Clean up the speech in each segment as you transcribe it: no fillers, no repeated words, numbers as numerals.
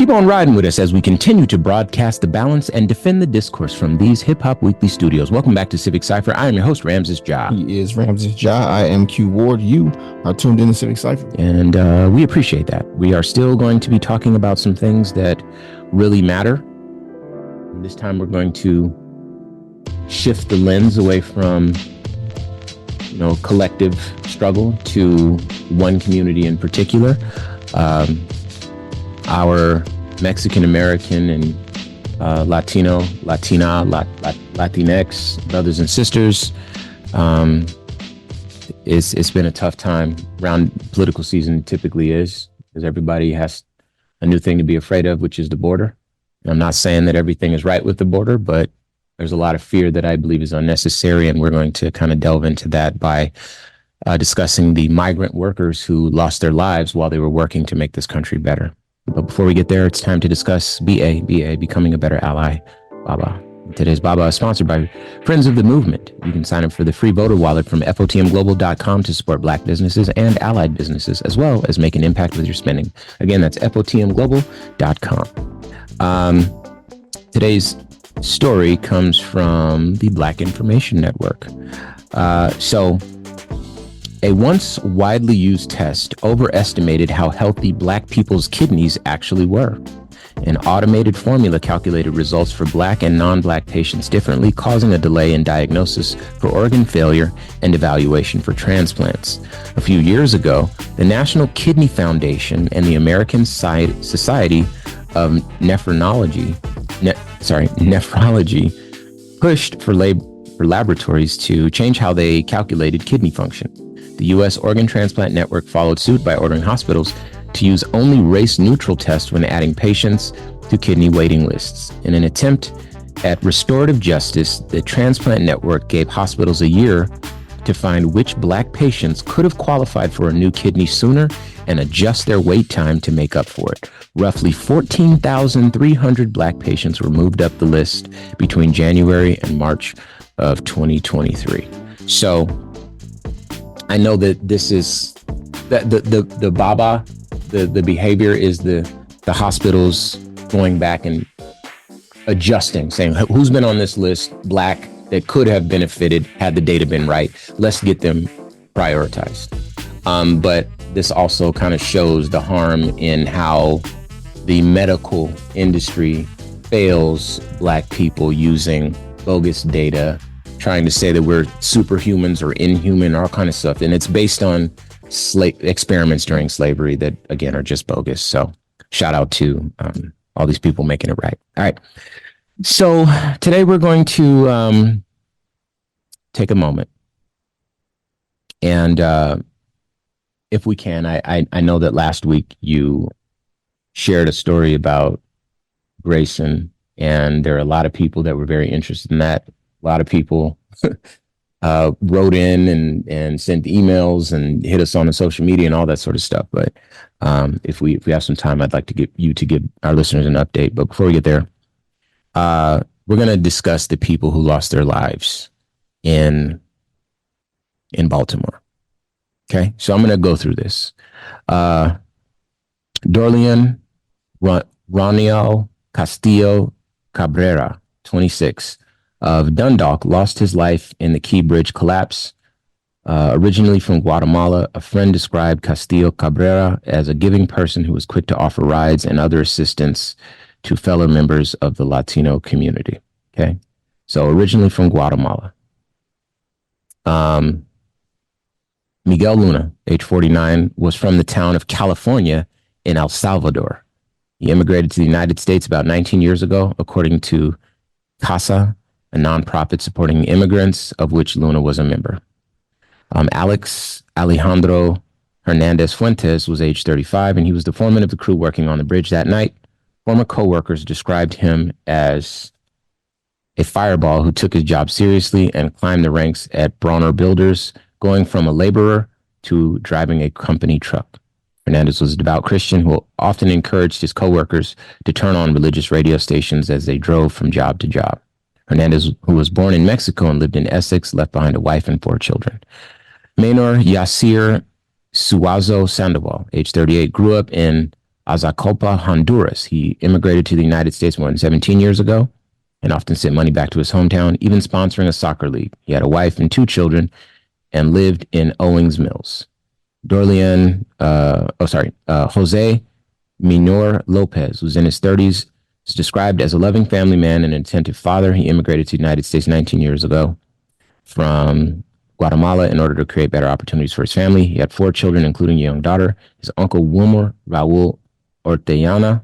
Keep on riding with us as we continue to broadcast the balance and defend the discourse from these Hip Hop Weekly studios. Welcome back to Civic Cypher. I am your host, Ramses Ja. He is Ramses Ja. I am Q Ward. You are tuned in to Civic Cypher. And we appreciate that. We are still going to be talking about some things that really matter. And this time we're going to shift the lens away from, collective struggle to one community in particular. Our Mexican American and Latino, Latina, Latinx brothers and sisters. It's been a tough time. Around political season typically is, because everybody has a new thing to be afraid of, which is the border. And I'm not saying that everything is right with the border, but there's a lot of fear that I believe is unnecessary, and we're going to kind of delve into that by discussing the migrant workers who lost their lives while they were working to make this country better. But before we get there, it's time to discuss BA, Becoming a Better Ally, BABA. Today's BABA is sponsored by Friends of the Movement. You can sign up for the free voter wallet from FOTMglobal.com to support Black businesses and allied businesses, as well as make an impact with your spending. Again, that's FOTMglobal.com. Today's story comes from the Black Information Network. A once widely used test overestimated how healthy Black people's kidneys actually were. An automated formula calculated results for Black and non-Black patients differently, causing a delay in diagnosis for organ failure and evaluation for transplants. A few years ago, the National Kidney Foundation and the American Society of Nephrology pushed for laboratories to change how they calculated kidney function. The U.S. Organ Transplant Network followed suit by ordering hospitals to use only race-neutral tests when adding patients to kidney waiting lists. In an attempt at restorative justice, the Transplant Network gave hospitals a year to find which Black patients could have qualified for a new kidney sooner and adjust their wait time to make up for it. Roughly 14,300 Black patients were moved up the list between January and March of 2023. So I know that this is the BABA, the behavior is the hospitals going back and adjusting, saying who's been on this list, Black, that could have benefited had the data been right. Let's get them prioritized. But this also kind of shows the harm in how the medical industry fails Black people using bogus data, trying to say that we're superhumans or inhuman, all kind of stuff. And it's based on experiments during slavery that, again, are just bogus. So shout out to all these people making it right. All right. So today we're going to take a moment. And if we can, I know that last week you shared a story about Grayson, and there are a lot of people that were very interested in that. A lot of people wrote in and sent emails and hit us on the social media and all that sort of stuff. But if we have some time, I'd like to give our listeners an update. But before we get there, we're going to discuss the people who lost their lives in Baltimore. Okay, so I'm going to go through this. Dorlean Roniel Castillo Cabrera, 26, of Dundalk, lost his life in the Key Bridge collapse. Originally from Guatemala, a friend described Castillo Cabrera as a giving person who was quick to offer rides and other assistance to fellow members of the Latino community. Okay, so originally from Guatemala. Miguel Luna, age 49, was from the town of California in El Salvador. He immigrated to the United States about 19 years ago, according to CASA, a nonprofit supporting immigrants, of which Luna was a member. Alex Alejandro Hernandez Fuentes was age 35, and he was the foreman of the crew working on the bridge that night. Former co-workers described him as a fireball who took his job seriously and climbed the ranks at Bronner Builders, going from a laborer to driving a company truck. Hernandez was a devout Christian who often encouraged his co-workers to turn on religious radio stations as they drove from job to job. Hernandez, who was born in Mexico and lived in Essex, left behind a wife and 4 children. Maynor Yasir Suazo Sandoval, age 38, grew up in Azacopa, Honduras. He immigrated to the United States more than 17 years ago and often sent money back to his hometown, even sponsoring a soccer league. He had a wife and 2 children and lived in Owings Mills. Jose Minor Lopez was in his 30s, is described as a loving family man and an attentive father. He immigrated to the United States 19 years ago from Guatemala in order to create better opportunities for his family. He had 4 children, including a young daughter. His uncle Wilmer Raul Ortellana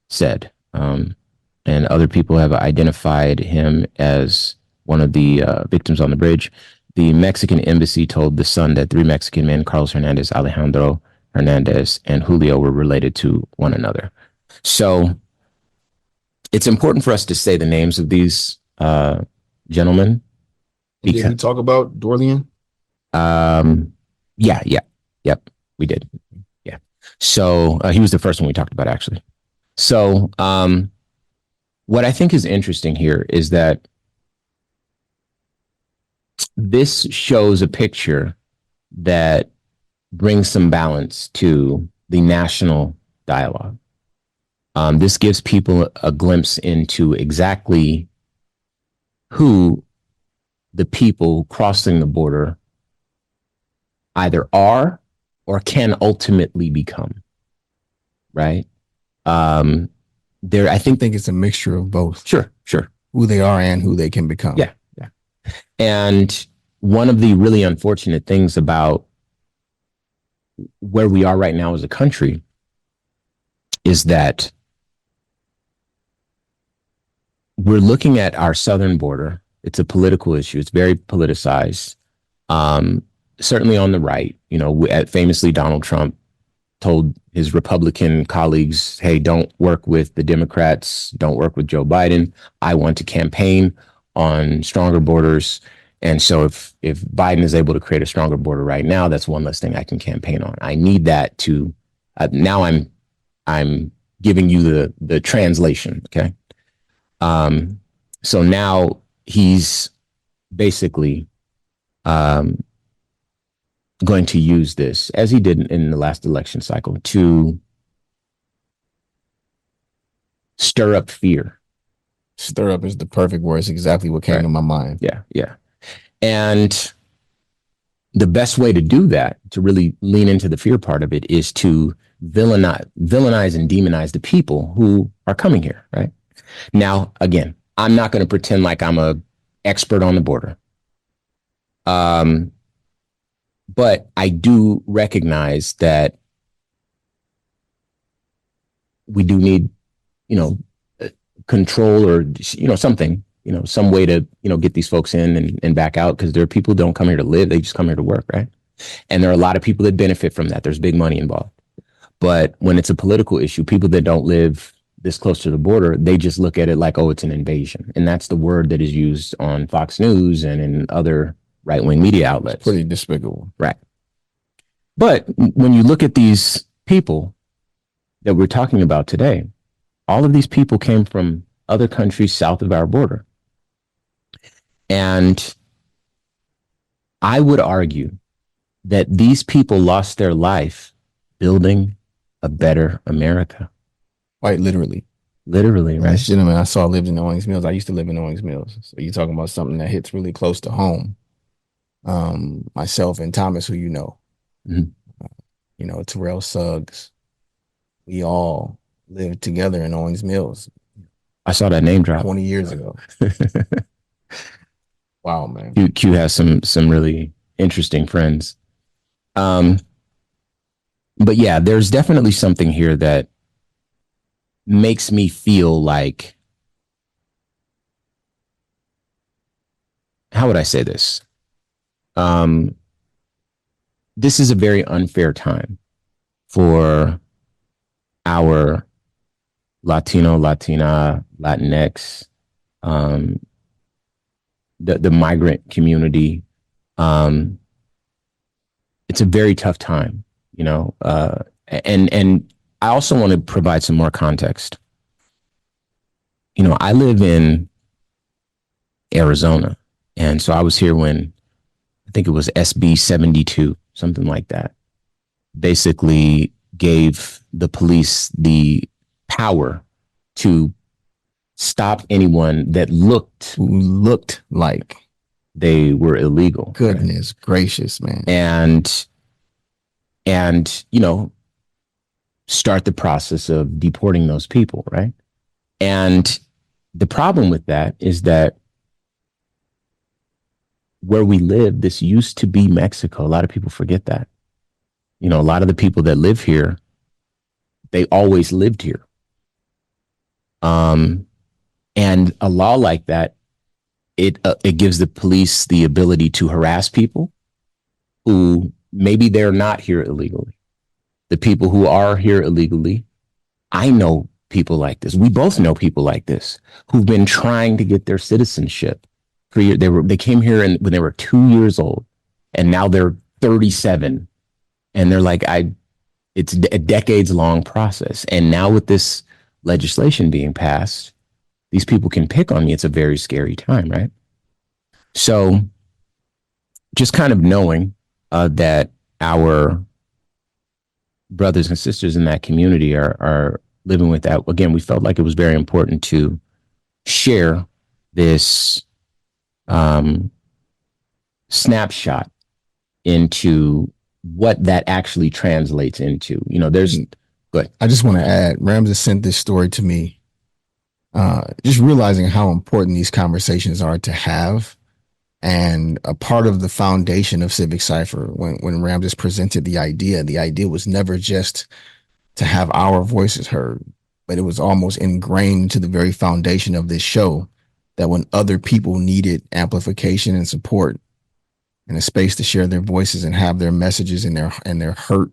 said, and other people have identified him as one of the victims on the bridge. The Mexican embassy told The Sun that 3 Mexican men, Carlos Hernandez, Alejandro Hernandez, and Julio, were related to one another. So it's important for us to say the names of these gentlemen. Did we talk about Dorlean? Yep, we did. Yeah. So he was the first one we talked about, actually. So what I think is interesting here is that this shows a picture that brings some balance to the national dialogue. This gives people a glimpse into exactly who the people crossing the border either are or can ultimately become, right? I think it's a mixture of both. Sure. Who they are and who they can become. Yeah. And one of the really unfortunate things about where we are right now as a country is that we're looking at our southern border. It's a political issue. It's very politicized. Certainly on the right, famously Donald Trump told his Republican colleagues, hey, don't work with the Democrats, don't work with Joe Biden. I want to campaign on stronger borders. And so if Biden is able to create a stronger border right now, that's one less thing I can campaign on. I need that to, now I'm giving you the translation, okay? So now he's basically going to use this, as he did in the last election cycle, to stir up fear. Stir up is the perfect word. It's exactly what came to my mind. Yeah. And the best way to do that, to really lean into the fear part of it, is to villainize and demonize the people who are coming here, right? Now, again, I'm not going to pretend like I'm an expert on the border. But I do recognize that we do need, control or, something, some way to, get these folks in and back out, because there are people who don't come here to live. They just come here to work, right? And there are a lot of people that benefit from that. There's big money involved. But when it's a political issue, people that don't live this close to the border, they just look at it like, oh, it's an invasion. And that's the word that is used on Fox News and in other right-wing media outlets. It's pretty despicable. Right. But when you look at these people that we're talking about today, all of these people came from other countries south of our border. And I would argue that these people lost their life building a better America. Quite literally. Literally, right? This gentleman I saw lived in Owings Mills. I used to live in Owings Mills. So you're talking about something that hits really close to home. Myself and Thomas, who you know. Mm-hmm. Terrell Suggs. We all lived together in Owings Mills. I saw that name drop 20 years ago. Wow, man. Q has some really interesting friends. But yeah, there's definitely something here that makes me feel like, how would I say this? This is a very unfair time for our Latino, Latina, Latinx, the migrant community. It's a very tough time, and I also want to provide some more context. I live in Arizona, and so I was here when I think it was SB 72, something like that, basically gave the police the power to stop anyone that looked like they were illegal. Goodness gracious, man. And start the process of deporting those people, right? And the problem with that is that where we live, this used to be Mexico. A lot of people forget that. A lot of the people that live here, they always lived here. And a law like that, it gives the police the ability to harass people who maybe they're not here illegally. The people who are here illegally, I know people like this. We both know people like this who've been trying to get their citizenship for years. They came here when they were 2 years old, and now they're 37, and they're like, it's a decades long process. And now with this legislation being passed, these people can pick on me. It's a very scary time, right? So just kind of knowing that our brothers and sisters in that community are living with that. Again, we felt like it was very important to share this snapshot into what that actually translates into. There's good. I just want to add, Ramses sent this story to me. Just realizing how important these conversations are to have. And a part of the foundation of Civic Cypher, when Ramses presented the idea was never just to have our voices heard, but it was almost ingrained to the very foundation of this show, that when other people needed amplification and support and a space to share their voices and have their messages and their hurt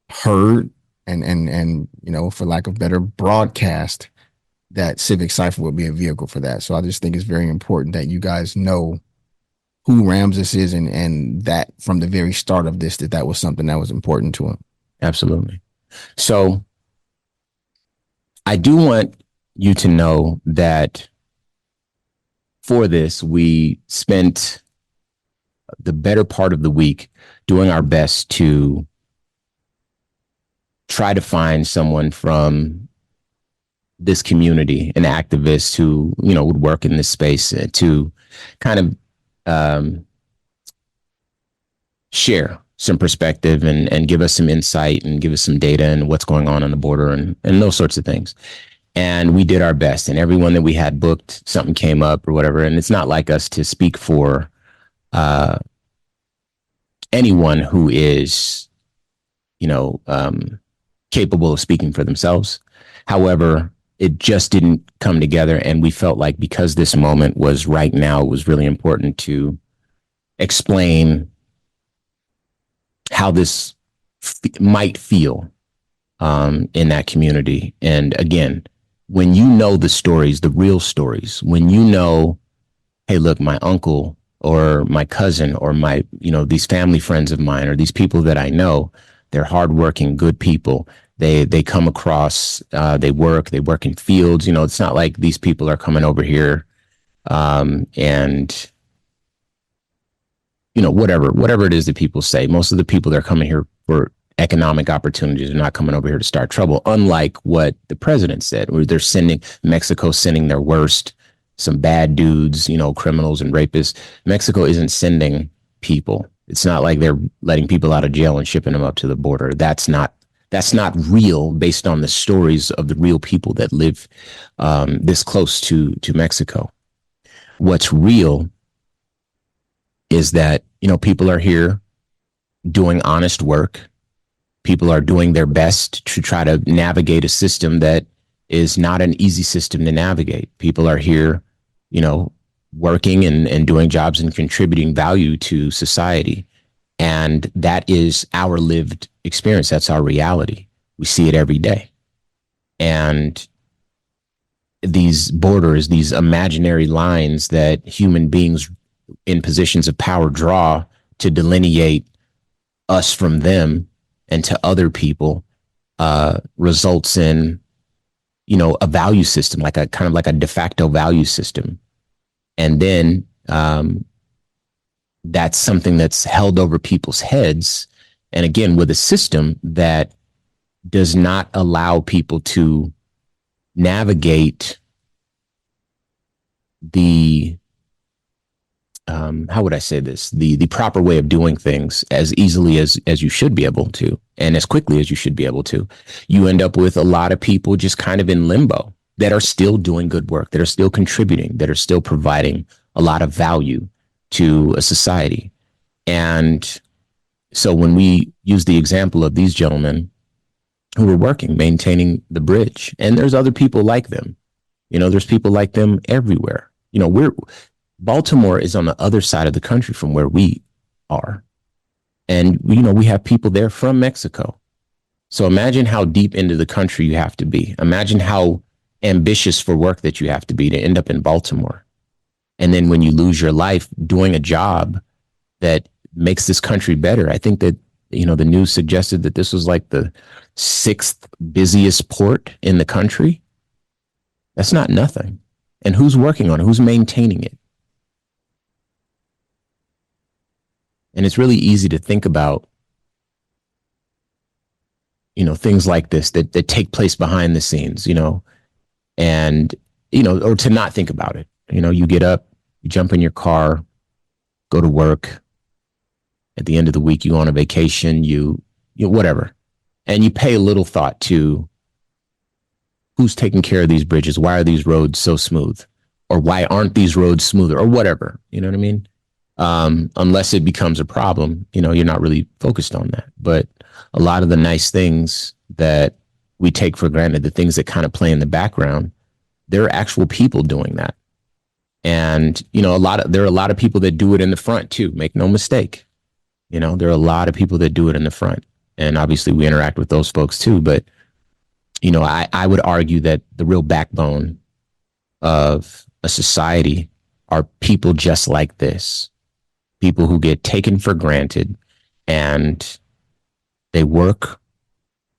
heard, and for lack of better, broadcast, that Civic Cypher would be a vehicle for that. So I just think it's very important that you guys know who Ramses is, and that from the very start of this, that was something that was important to him. Absolutely. So I do want you to know that for this, we spent the better part of the week doing our best to try to find someone from this community, an activist who, would work in this space to kind of share some perspective and give us some insight and give us some data and what's going on the border and those sorts of things. And we did our best, and everyone that we had booked, something came up or whatever. And it's not like us to speak for anyone who is, capable of speaking for themselves. However, it just didn't come together. And we felt like because this moment was right now, it was really important to explain how this might feel in that community. And again, when you know the stories, the real stories, when you know, hey, look, my uncle or my cousin or my, these family friends of mine or these people that I know, they're hardworking, good people. They come across, they work in fields. It's not like these people are coming over here and, whatever it is that people say. Most of the people that are coming here for economic opportunities are not coming over here to start trouble, unlike what the president said, where Mexico's sending their worst, some bad dudes, criminals and rapists. Mexico isn't sending people. It's not like they're letting people out of jail and shipping them up to the border. That's not real, based on the stories of the real people that live this close to Mexico. What's real is that, people are here doing honest work. People are doing their best to try to navigate a system that is not an easy system to navigate. People are here, working and doing jobs and contributing value to society. And that is our lived experience. That's our reality. We see it every day. And these borders, these imaginary lines that human beings in positions of power draw to delineate us from them and to other people, results in, a value system, like a kind of like a de facto value system. And then that's something that's held over people's heads. And again, with a system that does not allow people to navigate the how would I say this, the proper way of doing things as easily as you should be able to, and as quickly as you should be able to. You end up with a lot of people just kind of in limbo that are still doing good work, that are still contributing, that are still providing a lot of value to a society. And so when we use the example of these gentlemen who were working, maintaining the bridge, and there's other people like them, there's people like them everywhere. Baltimore is on the other side of the country from where we are. And, we have people there from Mexico. So imagine how deep into the country you have to be. Imagine how ambitious for work that you have to be to end up in Baltimore. And then when you lose your life doing a job that makes this country better, I think that, the news suggested that this was like the 6th busiest port in the country. That's not nothing. And who's working on it? Who's maintaining it? And it's really easy to think about, things like this that take place behind the scenes, and, or to not think about it. You get up, you jump in your car, go to work. At the end of the week, you go on a vacation, you whatever. And you pay a little thought to who's taking care of these bridges? Why are these roads so smooth? Or why aren't these roads smoother? Or whatever, you know what I mean? Unless it becomes a problem, you're not really focused on that. But a lot of the nice things that we take for granted, the things that kind of play in the background, there are actual people doing that. And, there are a lot of people that do it in the front too. Make no mistake. There are a lot of people that do it in the front. And obviously we interact with those folks too. But, I would argue that the real backbone of a society are people just like this. People who get taken for granted, and they work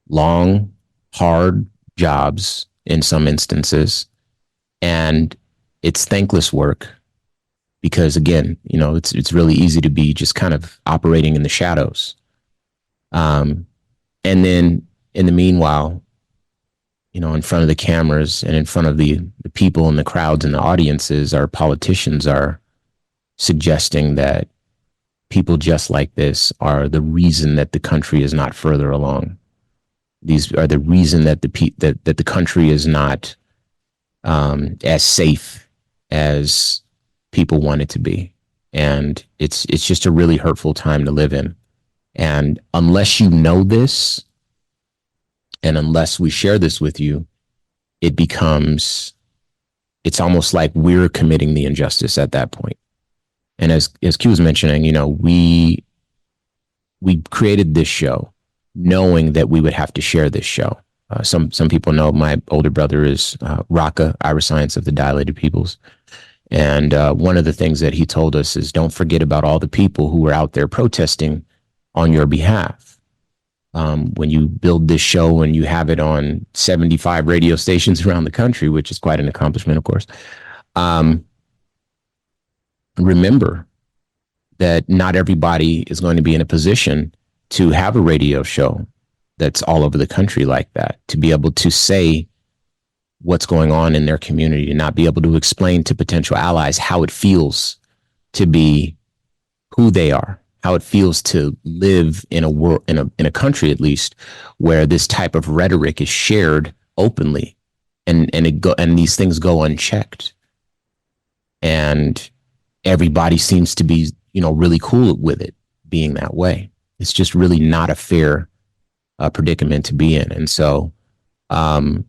long, hard jobs in some instances. And it's thankless work because, again, it's really easy to be just kind of operating in the shadows. And then in the meanwhile, in front of the cameras and in front of the people and the crowds and the audiences, our politicians are suggesting that people just like this are the reason that the country is not further along. These are the reason that the country is not as safe as people want it to be. And it's just a really hurtful time to live in. And unless you know this, and unless we share this with you, it's almost like we're committing the injustice at that point. And as Q was mentioning, we created this show knowing that we would have to share this show. Some people know my older brother is Raka, Irish Science of the Dilated Peoples. And one of the things that he told us is don't forget about all the people who were out there protesting on your behalf. When you build this show and you have it on 75 radio stations around the country, which is quite an accomplishment, of course, remember that not everybody is going to be in a position to have a radio show that's all over the country like that, to be able to say what's going on in their community, and not be able to explain to potential allies how it feels to be who they are, how it feels to live in a world, in a country at least, where this type of rhetoric is shared openly, and these things go unchecked, and everybody seems to be, really cool with it being that way. It's just really not a fair predicament to be in. And so, that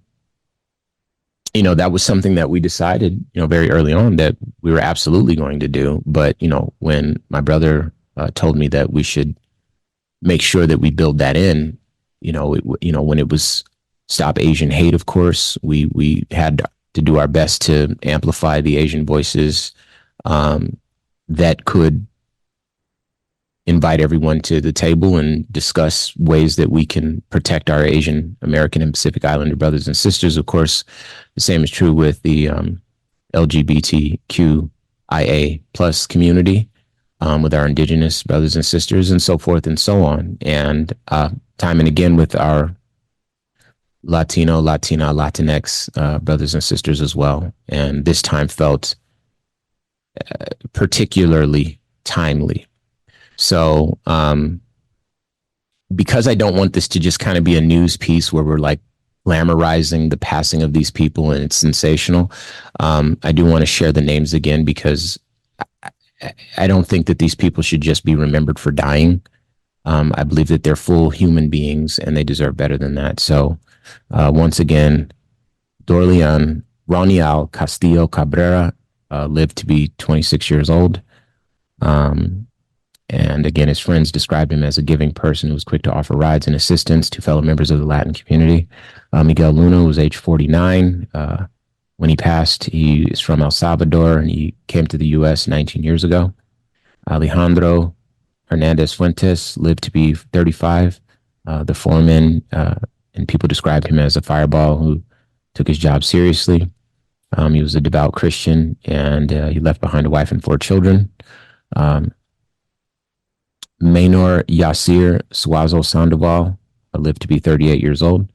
was something that we decided, very early on that we were absolutely going to do. But, when my brother told me that we should make sure that we build that in, when it was Stop Asian Hate, of course, we had to do our best to amplify the Asian voices that could invite everyone to the table and discuss ways that we can protect our Asian American and Pacific Islander brothers and sisters. Of course, the same is true with the LGBTQIA plus community, with our indigenous brothers and sisters, and so forth and so on. And time and again with our Latino, Latina, Latinx brothers and sisters as well. And this time felt particularly timely. So, because I don't want this to just kind of be a news piece where we're like glamorizing the passing of these people and it's sensational, I do want to share the names again because I don't think that these people should just be remembered for dying. I believe that they're full human beings and they deserve better than that. So, once again, Dorleon Ronial Castillo Cabrera lived to be 26 years old. And again, his friends described him as a giving person who was quick to offer rides and assistance to fellow members of the Latin community. Miguel Luna was age 49. When he passed, he is from El Salvador and he came to the U.S. 19 years ago. Alejandro Hernandez Fuentes lived to be 35. The foreman, and people described him as a fireball who took his job seriously. He was a devout Christian and he left behind a wife and 4 children. Maynor Yasir Suazo Sandoval lived to be 38 years old.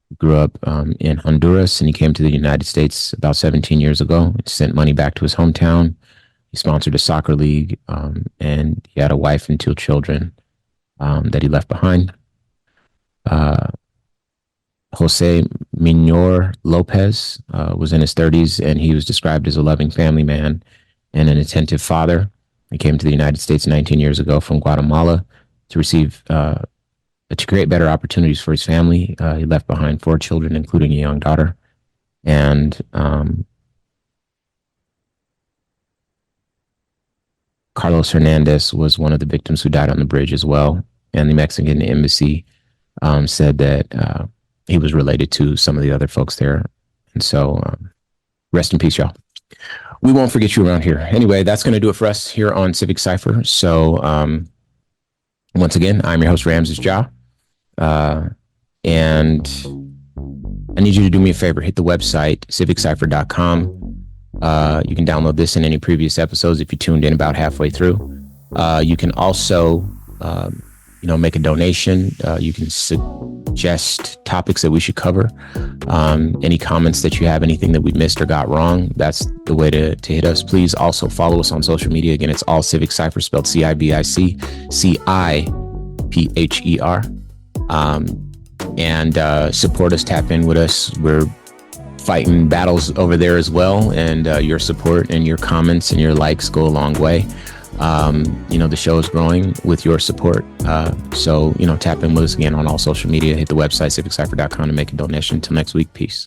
He grew up in Honduras and he came to the United States about 17 years ago. He sent money back to his hometown. He sponsored a soccer league and he had a wife and 2 children that he left behind. Jose Minor Lopez was in his 30s and he was described as a loving family man and an attentive father. He came to the United States 19 years ago from Guatemala to create better opportunities for his family. He left behind 4 children, including a young daughter. And Carlos Hernandez was one of the victims who died on the bridge as well. And the Mexican embassy said that he was related to some of the other folks there. And so rest in peace, y'all. We won't forget you around here. Anyway, that's going to do it for us here on Civic Cypher. So once again, I'm your host, Ramses Ja. And I need you to do me a favor. Hit the website, civiccypher.com. You can download this and any previous episodes if you tuned in about halfway through. You can also, make a donation. You can suggest topics that we should cover. Any comments that you have, anything that we missed or got wrong, that's the way to hit us. Please also follow us on social media. Again, it's all Civic Cypher, spelled CIBIC and support us, tap in with us. We're fighting battles over there as well, and your support and your comments and your likes go a long way. The show is growing with your support. So tap in with us again on all social media. Hit the website, civiccypher.com, to make a donation. Until next week, peace.